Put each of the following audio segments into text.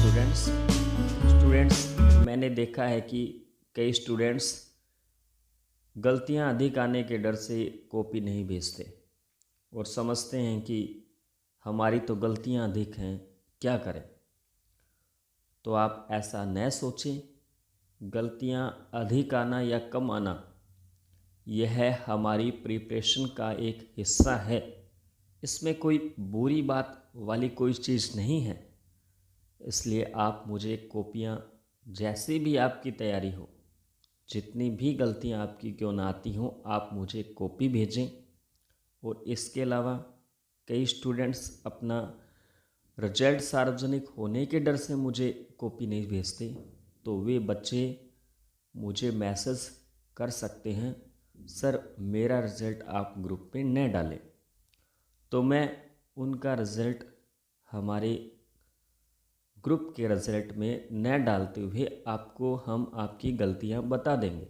Students students मैंने देखा है कि कई स्टूडेंट्स गलतियां अधिक आने के डर से कॉपी नहीं भेजते और समझते हैं कि हमारी तो गलतियां अधिक हैं, क्या करें। तो आप ऐसा न सोचें। गलतियां अधिक आना या कम आना यह हमारी प्रिपरेशन का एक हिस्सा है। इसमें कोई बुरी बात वाली कोई चीज़ नहीं है। इसलिए आप मुझे कॉपियाँ जैसी भी आपकी तैयारी हो, जितनी भी गलतियाँ आपकी क्यों ना आती हों, आप मुझे कॉपी भेजें। और इसके अलावा कई स्टूडेंट्स अपना रिजल्ट सार्वजनिक होने के डर से मुझे कॉपी नहीं भेजते, तो वे बच्चे मुझे मैसेज कर सकते हैं, सर मेरा रिज़ल्ट आप ग्रुप में न डालें। तो मैं उनका रिज़ल्ट हमारे ग्रुप के रिज़ल्ट में न डालते हुए आपको हम आपकी गलतियां बता देंगे।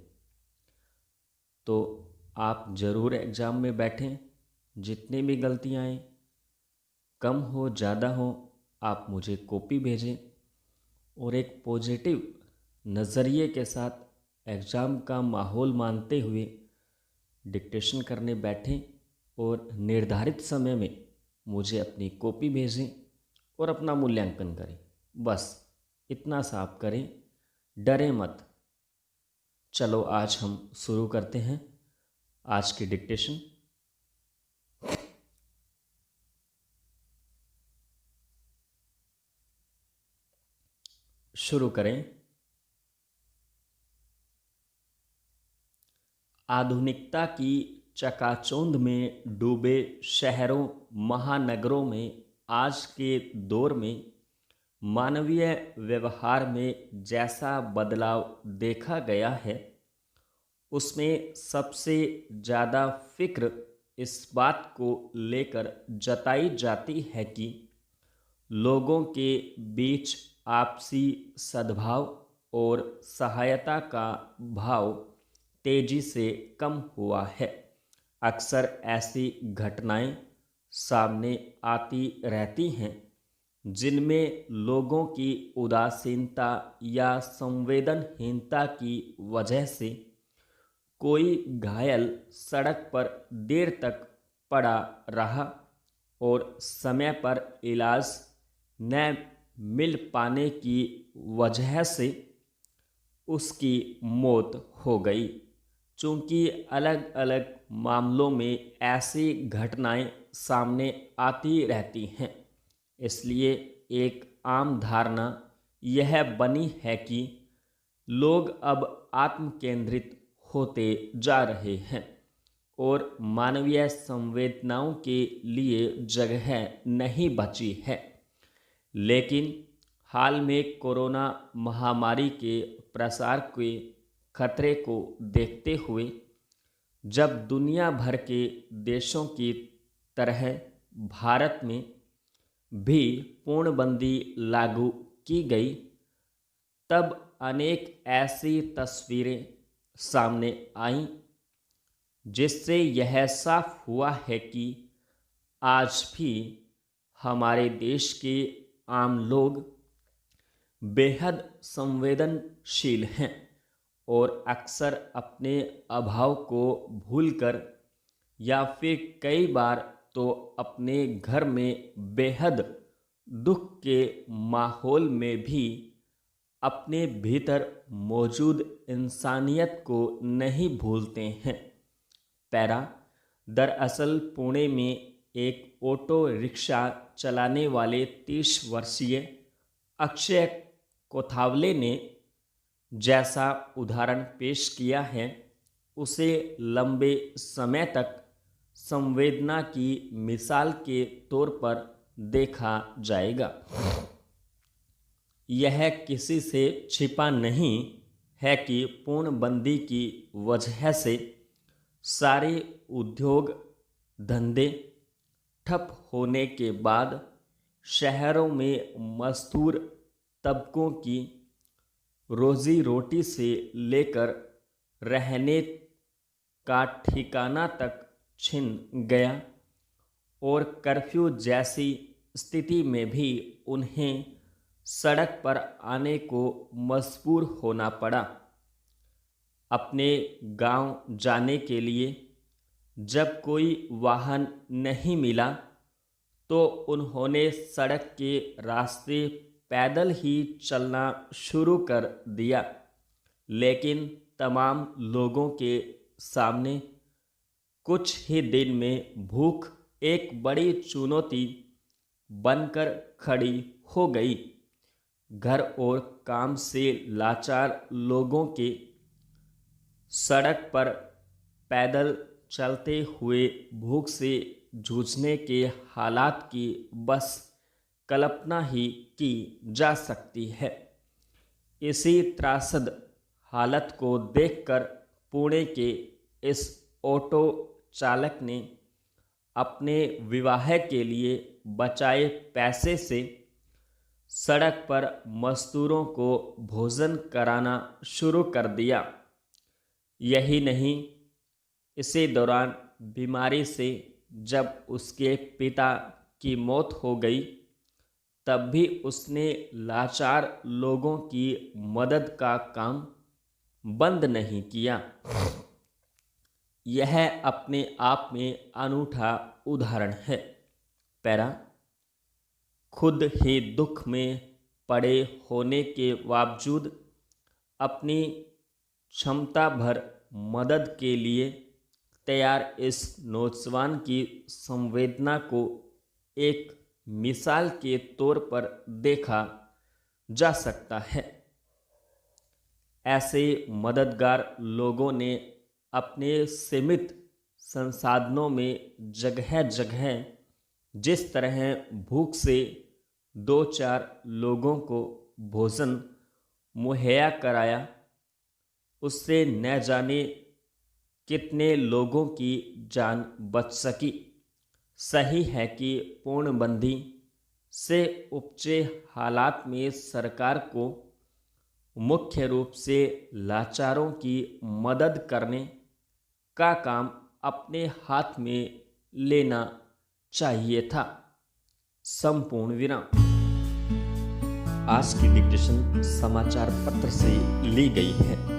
तो आप ज़रूर एग्ज़ाम में बैठें। जितनी भी गलतियां आएँ, कम हो ज़्यादा हो, आप मुझे कॉपी भेजें और एक पॉजिटिव नज़रिए के साथ एग्ज़ाम का माहौल मानते हुए डिक्टेशन करने बैठें और निर्धारित समय में मुझे अपनी कॉपी भेजें और अपना मूल्यांकन करें। बस इतना सा आप करें, डरें मत। चलो आज हम शुरू करते हैं आज की डिक्टेशन। शुरू करें। आधुनिकता की चकाचौंध में डूबे शहरों महानगरों में आज के दौर में मानवीय व्यवहार में जैसा बदलाव देखा गया है, उसमें सबसे ज़्यादा फिक्र इस बात को लेकर जताई जाती है कि लोगों के बीच आपसी सद्भाव और सहायता का भाव तेजी से कम हुआ है। अक्सर ऐसी घटनाएं सामने आती रहती हैं जिनमें लोगों की उदासीनता या संवेदनहीनता की वजह से कोई घायल सड़क पर देर तक पड़ा रहा और समय पर इलाज न मिल पाने की वजह से उसकी मौत हो गई। चूँकि अलग अलग मामलों में ऐसी घटनाएं सामने आती रहती हैं, इसलिए एक आम धारणा यह बनी है कि लोग अब आत्म केंद्रित होते जा रहे हैं और मानवीय संवेदनाओं के लिए जगह नहीं बची है। लेकिन हाल में कोरोना महामारी के प्रसार के खतरे को देखते हुए जब दुनिया भर के देशों की तरह भारत में भी पूर्णबंदी लागू की गई, तब अनेक ऐसी तस्वीरें सामने आईं जिससे यह साफ हुआ है कि आज भी हमारे देश के आम लोग बेहद संवेदनशील हैं और अक्सर अपने अभाव को भूलकर या फिर कई बार तो अपने घर में बेहद दुख के माहौल में भी अपने भीतर मौजूद इंसानियत को नहीं भूलते हैं। पैरा दरअसल पुणे में एक ऑटो रिक्शा चलाने वाले 30 वर्षीय अक्षय कोथावले ने जैसा उदाहरण पेश किया है, उसे लंबे समय तक संवेदना की मिसाल के तौर पर देखा जाएगा। यह किसी से छिपा नहीं है कि पूर्णबंदी की वजह से सारे उद्योग धंधे ठप होने के बाद शहरों में मजदूर तबकों की रोजी रोटी से लेकर रहने का ठिकाना तक छिन गया और कर्फ्यू जैसी स्थिति में भी उन्हें सड़क पर आने को मजबूर होना पड़ा। अपने गांव जाने के लिए जब कोई वाहन नहीं मिला तो उन्होंने सड़क के रास्ते पैदल ही चलना शुरू कर दिया। लेकिन तमाम लोगों के सामने कुछ ही दिन में भूख एक बड़ी चुनौती बनकर खड़ी हो गई। घर और काम से लाचार लोगों के सड़क पर पैदल चलते हुए भूख से जूझने के हालात की बस कल्पना ही की जा सकती है। इसी त्रासद हालत को देखकर पुणे के इस ऑटो चालक ने अपने विवाह के लिए बचाए पैसे से सड़क पर मजदूरों को भोजन कराना शुरू कर दिया। यही नहीं, इसी दौरान बीमारी से जब उसके पिता की मौत हो गई तब भी उसने लाचार लोगों की मदद का काम बंद नहीं किया। यह अपने आप में अनूठा उदाहरण है। पैरा, खुद ही दुख में पड़े होने के बावजूद अपनी क्षमता भर मदद के लिए तैयार इस नौजवान की संवेदना को एक मिसाल के तौर पर देखा जा सकता है। ऐसे मददगार लोगों ने अपने सीमित संसाधनों में जगह जगह जिस तरह भूख से दो चार लोगों को भोजन मुहैया कराया, उससे न जाने कितने लोगों की जान बच सकी। सही है कि पूर्णबंदी से उपजे हालात में सरकार को मुख्य रूप से लाचारों की मदद करने का काम अपने हाथ में लेना चाहिए था। संपूर्ण विराम। आज की डिक्टेशन समाचार पत्र से ली गई है।